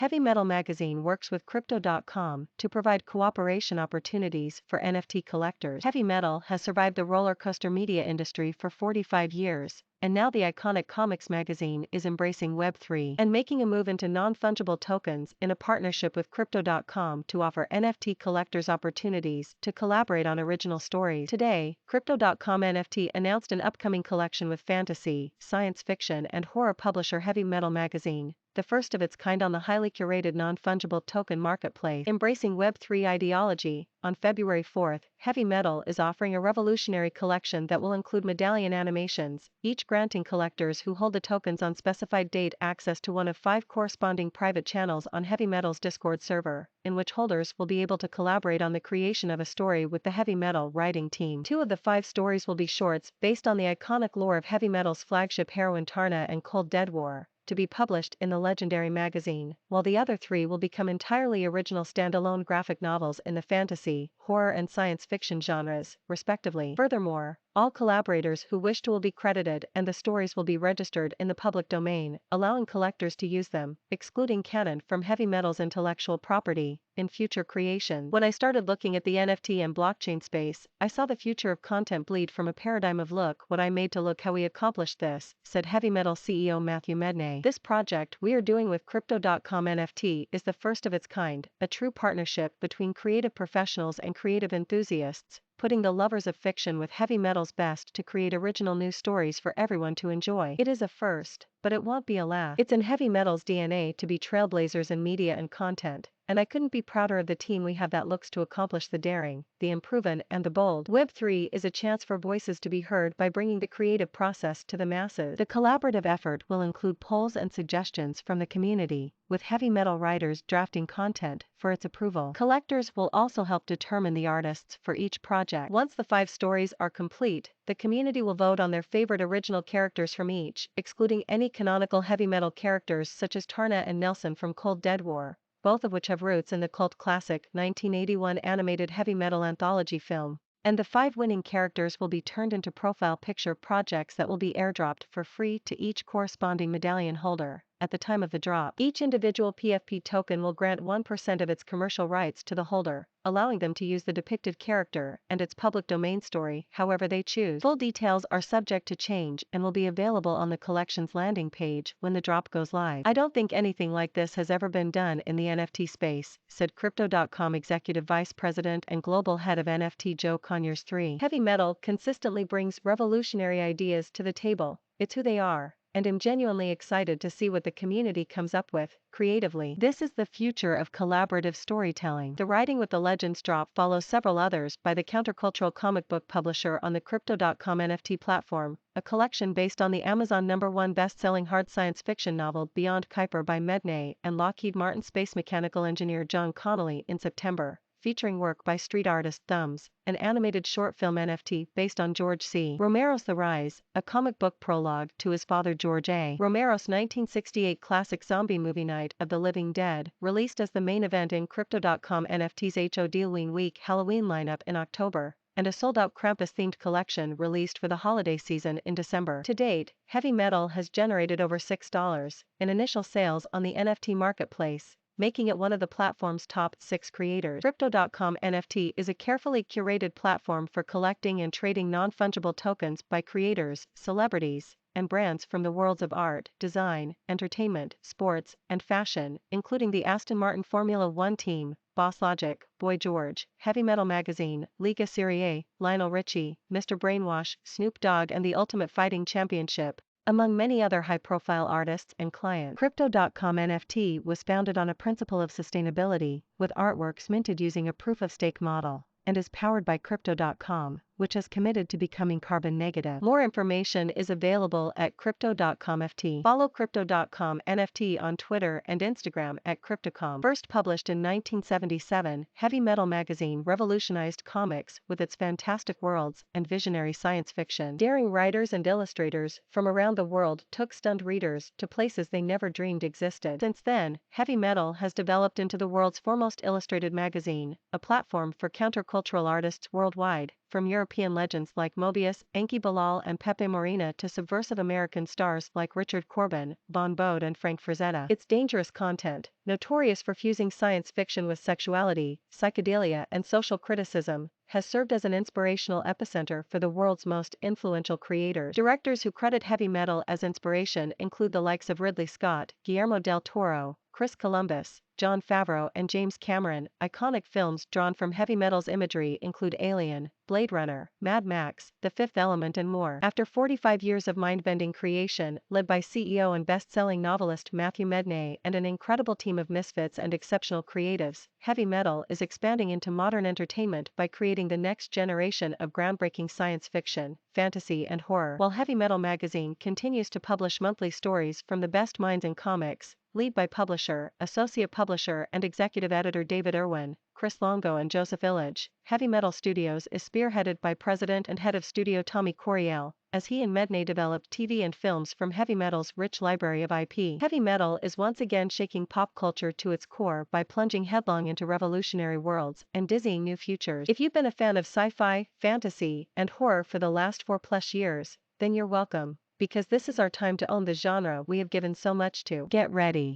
Heavy Metal Magazine works with Crypto.com to provide cooperation opportunities for NFT collectors. Heavy Metal has survived the roller coaster media industry for 45 years, and now the iconic comics magazine is embracing Web3 and making a move into non-fungible tokens in a partnership with Crypto.com to offer NFT collectors opportunities to collaborate on original stories. Today, Crypto.com NFT announced an upcoming collection with fantasy, science fiction, and horror publisher Heavy Metal Magazine, the first of its kind on the highly curated non-fungible token marketplace. Embracing Web3 ideology, on February 4th, Heavy Metal is offering a revolutionary collection that will include medallion animations, each granting collectors who hold the tokens on specified date access to one of 5 corresponding private channels on Heavy Metal's Discord server, in which holders will be able to collaborate on the creation of a story with the Heavy Metal writing team. 2 of the 5 stories will be shorts based on the iconic lore of Heavy Metal's flagship heroine Tarna and Cold Dead War, to be published in the legendary magazine, while the other 3 will become entirely original standalone graphic novels in the fantasy, horror and science fiction genres, respectively. Furthermore, all collaborators who wish to will be credited and the stories will be registered in the public domain, allowing collectors to use them, excluding canon from Heavy Metal's intellectual property, in future creations. When I started looking at the NFT and blockchain space, I saw the future of content bleed from a paradigm of look what I made to look how we accomplished this, said Heavy Metal CEO Matthew Medney. This project we are doing with Crypto.com NFT is the first of its kind, a true partnership between creative professionals and creative enthusiasts, putting the lovers of fiction with Heavy Metal's best to create original new stories for everyone to enjoy. It is a first, but it won't be a last. It's in Heavy Metal's DNA to be trailblazers in media and content, and I couldn't be prouder of the team we have that looks to accomplish the daring, the unproven, and the bold. Web3 is a chance for voices to be heard by bringing the creative process to the masses. The collaborative effort will include polls and suggestions from the community, with Heavy Metal writers drafting content for its approval. Collectors will also help determine the artists for each project. Once the 5 stories are complete, the community will vote on their favorite original characters from each, excluding any canonical Heavy Metal characters such as Tarna and Nelson from Cold Dead War, both of which have roots in the cult classic 1981 animated Heavy Metal anthology film. And the 5 winning characters will be turned into profile picture projects that will be airdropped for free to each corresponding medallion holder. At the time of the drop, each individual PFP token will grant 1% of its commercial rights to the holder, allowing them to use the depicted character and its public domain story however they choose. Full details are subject to change and will be available on the collection's landing page when the drop goes live. I don't think anything like this has ever been done in the NFT space, said Crypto.com Executive Vice President and Global Head of NFT Joe Conyers. 3. Heavy Metal consistently brings revolutionary ideas to the table, it's who they are, and I'm genuinely excited to see what the community comes up with, creatively. This is the future of collaborative storytelling. The Writing with the Legends drop follows several others by the countercultural comic book publisher on the Crypto.com NFT platform, a collection based on the Amazon #1 best-selling hard science fiction novel Beyond Kuiper by Medney and Lockheed Martin space mechanical engineer John Connolly in September, featuring work by street artist Thumbs, an animated short film NFT based on George C. Romero's The Rise, a comic book prologue to his father George A. Romero's 1968 classic zombie movie Night of the Living Dead, released as the main event in Crypto.com NFT's Halloween Week Halloween lineup in October, and a sold-out Krampus-themed collection released for the holiday season in December. To date, Heavy Metal has generated over $6 in initial sales on the NFT marketplace, making it one of the platform's top 6 creators. Crypto.com NFT is a carefully curated platform for collecting and trading non-fungible tokens by creators, celebrities, and brands from the worlds of art, design, entertainment, sports, and fashion, including the Aston Martin Formula One team, Boss Logic, Boy George, Heavy Metal Magazine, Liga Serie, Lionel Richie, Mr. Brainwash, Snoop Dogg and the Ultimate Fighting Championship, among many other high-profile artists and clients. Crypto.com NFT was founded on a principle of sustainability, with artworks minted using a proof-of-stake model, and is powered by Crypto.com, which is committed to becoming carbon negative. More information is available at Crypto.com FT. Follow Crypto.com NFT on Twitter and Instagram at Cryptocom. First published in 1977, Heavy Metal Magazine revolutionized comics with its fantastic worlds and visionary science fiction. Daring writers and illustrators from around the world took stunned readers to places they never dreamed existed. Since then, Heavy Metal has developed into the world's foremost illustrated magazine, a platform for countercultural artists worldwide, from European legends like Mobius, Enki Bilal and Pepe Morena to subversive American stars like Richard Corbin, Bon Bode and Frank Frazetta. It's dangerous content, notorious for fusing science fiction with sexuality, psychedelia and social criticism, has served as an inspirational epicenter for the world's most influential creators. Directors who credit heavy metal as inspiration include the likes of Ridley Scott, Guillermo del Toro, Chris Columbus, Jon Favreau and James Cameron. Iconic films drawn from heavy metal's imagery include Alien, Blade Runner, Mad Max, The Fifth Element and more. After 45 years of mind-bending creation, led by CEO and best-selling novelist Matthew Medney and an incredible team of misfits and exceptional creatives, heavy metal is expanding into modern entertainment by creating the next generation of groundbreaking science fiction, fantasy and horror. While Heavy Metal magazine continues to publish monthly stories from the best minds in comics, lead by publisher, associate publisher and executive editor David Irwin, Chris Longo and Joseph Illage, Heavy Metal Studios is spearheaded by president and head of studio Tommy Coryell, as he and Medney develop TV and films from heavy metal's rich library of IP. Heavy metal is once again shaking pop culture to its core by plunging headlong into revolutionary worlds and dizzying new futures. If you've been a fan of sci-fi, fantasy, and horror for the last 4+ years, then you're welcome, because this is our time to own the genre we have given so much to. Get ready